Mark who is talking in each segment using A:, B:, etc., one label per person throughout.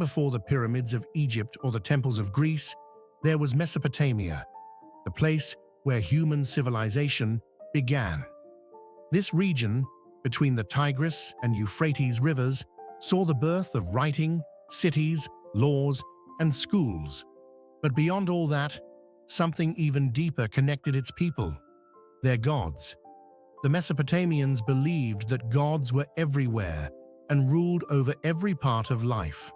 A: before the pyramids of Egypt or the temples of Greece, there was Mesopotamia, the place where human civilization began. This region, between the Tigris and Euphrates rivers, saw the birth of writing, cities, laws, and schools. But beyond all that, something even deeper connected its people: their gods. The Mesopotamians believed that gods were everywhere and ruled over every part of life: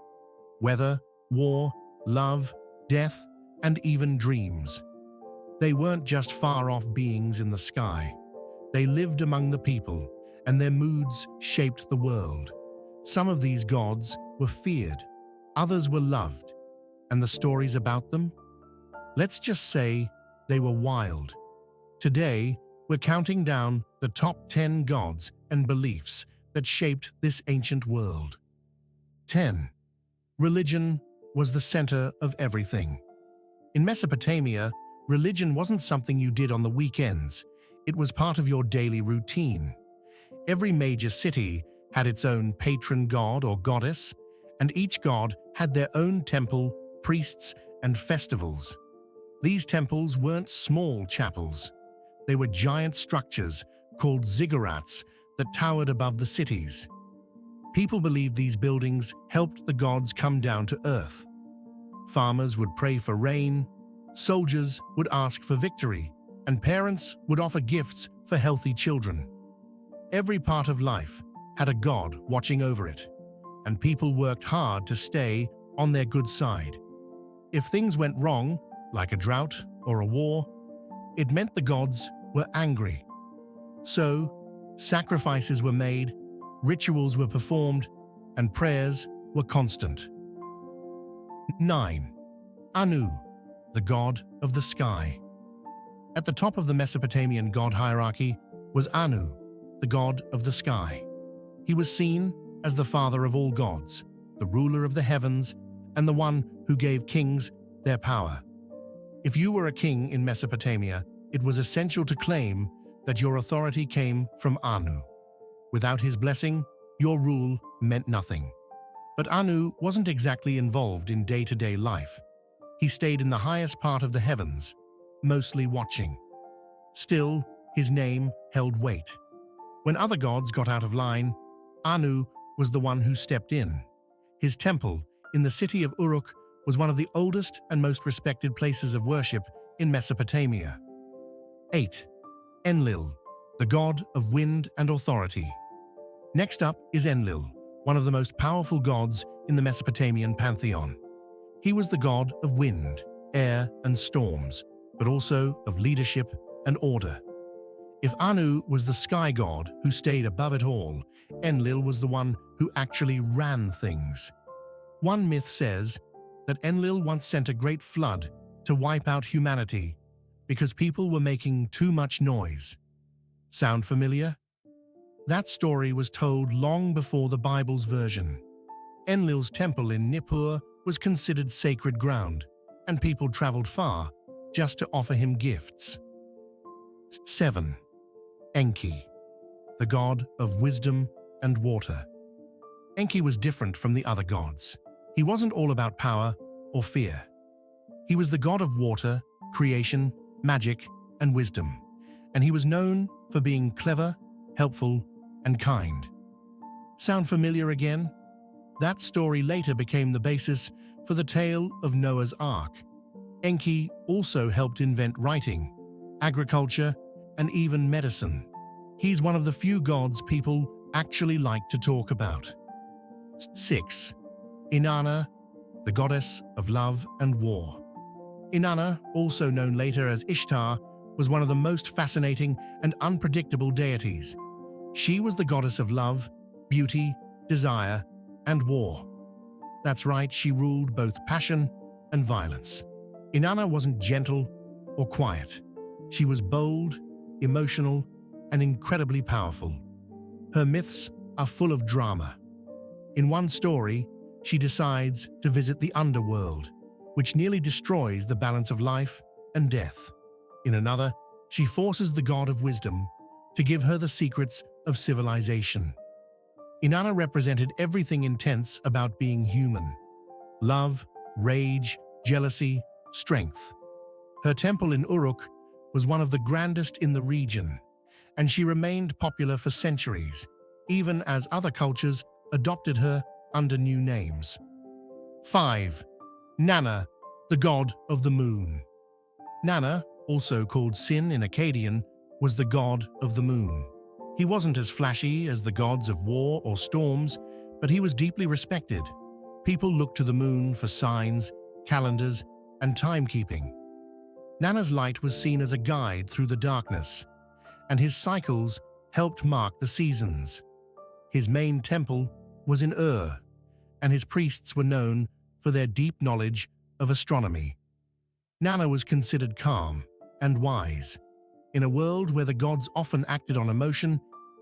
A: weather, war, love, death, and even dreams. They weren't just far-off beings in the sky. They lived among the people, and their moods shaped the world. Some of these gods were feared, others were loved, and the stories about them? Let's just say they were wild. Today, we're counting down the top 10 gods and beliefs that shaped this ancient world. 10. Religion was the center of everything. In Mesopotamia, religion wasn't something you did on the weekends. It was part of your daily routine. Every major city had its own patron god or goddess, and each god had their own temple, priests, and festivals. These temples weren't small chapels. They were giant structures called ziggurats that towered above the cities. People believed these buildings helped the gods come down to earth. Farmers would pray for rain, soldiers would ask for victory, and parents would offer gifts for healthy children. Every part of life had a god watching over it, and people worked hard to stay on their good side. If things went wrong, like a drought or a war, it meant the gods were angry. So, sacrifices were made, rituals were performed, and prayers were constant. 9. Anu, the god of the sky. At the top of the Mesopotamian god hierarchy was Anu, the god of the sky. He was seen as the father of all gods, the ruler of the heavens, and the one who gave kings their power. If you were a king in Mesopotamia, it was essential to claim that your authority came from Anu. Without his blessing, your rule meant nothing. But Anu wasn't exactly involved in day-to-day life. He stayed in the highest part of the heavens, mostly watching. Still, his name held weight. When other gods got out of line, Anu was the one who stepped in. His temple in the city of Uruk was one of the oldest and most respected places of worship in Mesopotamia. 8. Enlil, the god of wind and authority. Next up is Enlil, one of the most powerful gods in the Mesopotamian pantheon. He was the god of wind, air, and storms, but also of leadership and order. If Anu was the sky god who stayed above it all, Enlil was the one who actually ran things. One myth says that Enlil once sent a great flood to wipe out humanity because people were making too much noise. Sound familiar? That story was told long before the Bible's version. Enlil's temple in Nippur was considered sacred ground, and people traveled far just to offer him gifts. 7. Enki, the god of wisdom and water. Enki was different from the other gods. He wasn't all about power or fear. He was the god of water, creation, magic, and wisdom, and he was known for being clever, helpful, and kind. Sound familiar again? That story later became the basis for the tale of Noah's Ark. Enki also helped invent writing, agriculture, and even medicine. He's one of the few gods people actually like to talk about. 6. Inanna, the goddess of love and war. Inanna, also known later as Ishtar, was one of the most fascinating and unpredictable deities. She was the goddess of love, beauty, desire, and war. That's right, she ruled both passion and violence. Inanna wasn't gentle or quiet. She was bold, emotional, and incredibly powerful. Her myths are full of drama. In one story, she decides to visit the underworld, which nearly destroys the balance of life and death. In another, she forces the god of wisdom to give her the secrets of civilization. Inanna represented everything intense about being human. love, rage, jealousy, strength. Her temple in Uruk was one of the grandest in the region, and she remained popular for centuries, even as other cultures adopted her under new names. 5. Nana, the god of the moon. Nana, also called Sin in Akkadian, was the god of the moon. He wasn't as flashy as the gods of war or storms, but he was deeply respected. People looked to the moon for signs, calendars, and timekeeping. Nana's light was seen as a guide through the darkness, and his cycles helped mark the seasons. His main temple was in Ur, and his priests were known for their deep knowledge of astronomy. Nana was considered calm and wise. In a world where the gods often acted on emotion,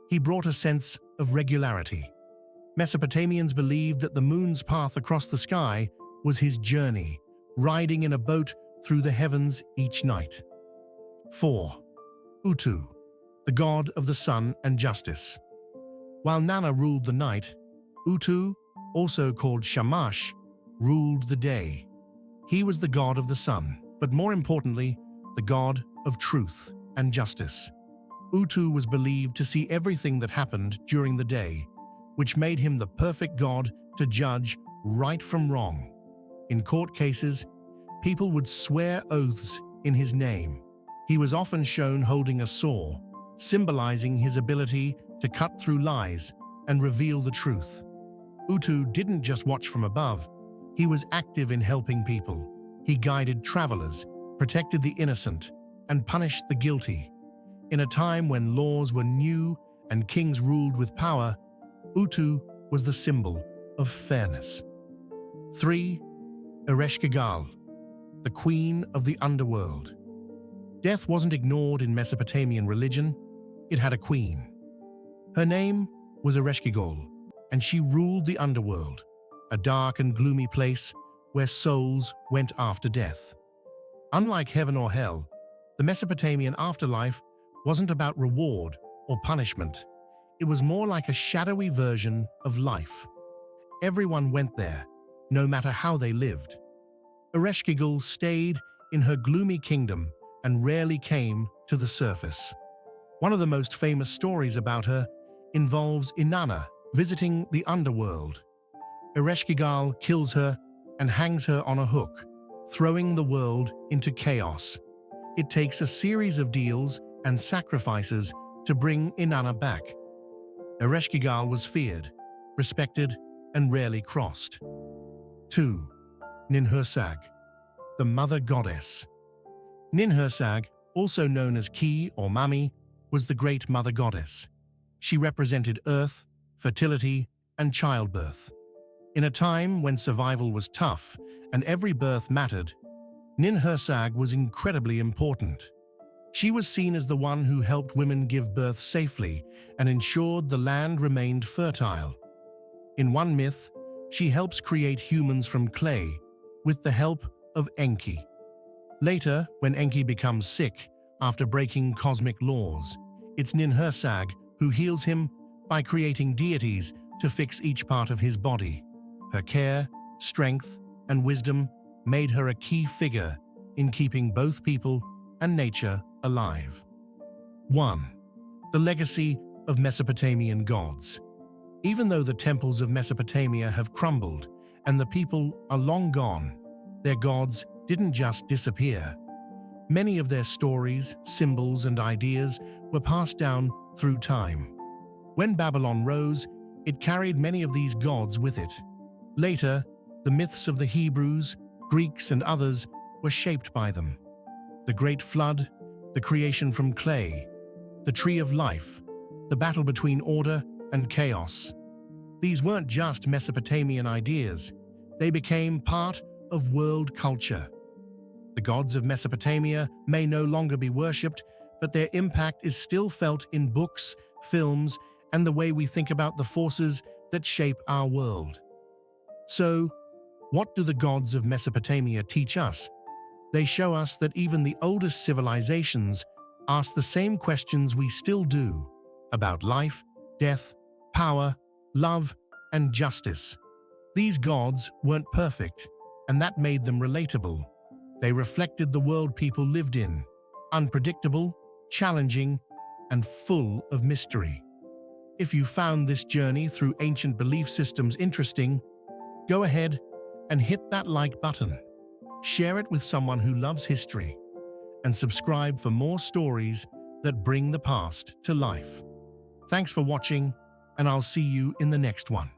A: he brought a sense of regularity. Mesopotamians believed that the moon's path across the sky was his journey, riding in a boat through the heavens each night. 4. Utu, the god of the sun and justice. While Nana ruled the night, Utu, also called Shamash, ruled the day. He was the god of the sun, but more importantly, the god of truth and justice. Utu was believed to see everything that happened during the day, which made him the perfect god to judge right from wrong. In court cases, people would swear oaths in his name. He was often shown holding a saw, symbolizing his ability to cut through lies and reveal the truth. Utu didn't just watch from above, he was active in helping people. He guided travelers, protected the innocent, and punished the guilty. In a time when laws were new and kings ruled with power, Utu was the symbol of fairness. 3. Ereshkigal, the queen of the underworld. Death wasn't ignored in Mesopotamian religion, it had a queen. Her name was Ereshkigal, and she ruled the underworld, a dark and gloomy place where souls went after death. Unlike heaven or hell, the Mesopotamian afterlife wasn't about reward or punishment. It was more like a shadowy version of life. Everyone went there, no matter how they lived. Ereshkigal stayed in her gloomy kingdom and rarely came to the surface. One of the most famous stories about her involves Inanna visiting the underworld. Ereshkigal kills her and hangs her on a hook, throwing the world into chaos. It takes a series of deals and sacrifices to bring Inanna back. Ereshkigal was feared, respected, and rarely crossed. 2. Ninhursag, the mother goddess. Ninhursag, also known as Ki or Mami, was the great mother goddess. She represented earth, fertility, and childbirth. In a time when survival was tough and every birth mattered, Ninhursag was incredibly important. She was seen as the one who helped women give birth safely and ensured the land remained fertile. In one myth, she helps create humans from clay with the help of Enki. Later, when Enki becomes sick after breaking cosmic laws, it's Ninhursag who heals him by creating deities to fix each part of his body. Her care, strength, and wisdom made her a key figure in keeping both people and nature alive. 1. The legacy of Mesopotamian gods. Even though the temples of Mesopotamia have crumbled and the people are long gone, their gods didn't just disappear. Many of their stories, symbols, and ideas were passed down through time. When Babylon rose, it carried many of these gods with it. Later, the myths of the Hebrews, Greeks, and others were shaped by them. The Great Flood, the creation from clay, the Tree of Life, the battle between order and chaos. These weren't just Mesopotamian ideas, they became part of world culture. The gods of Mesopotamia may no longer be worshipped, but their impact is still felt in books, films, and the way we think about the forces that shape our world. So, what do the gods of Mesopotamia teach us? They show us that even the oldest civilizations ask the same questions we still do about life, death, power, love, and justice. These gods weren't perfect, and that made them relatable. They reflected the world people lived in, unpredictable, challenging, and full of mystery. If you found this journey through ancient belief systems interesting, go ahead and hit that like button. Share it with someone who loves history, and subscribe for more stories that bring the past to life. Thanks for watching, and I'll see you in the next one.